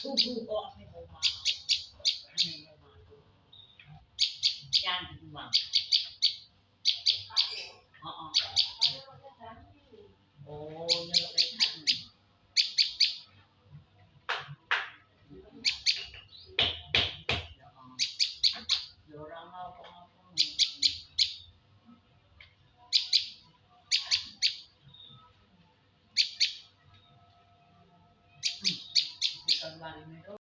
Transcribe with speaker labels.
Speaker 1: Sugo ako may muma. May muma. Yan, di ba? Oo. Oo, nalapit natin. Dorang ako. Isang bali nito.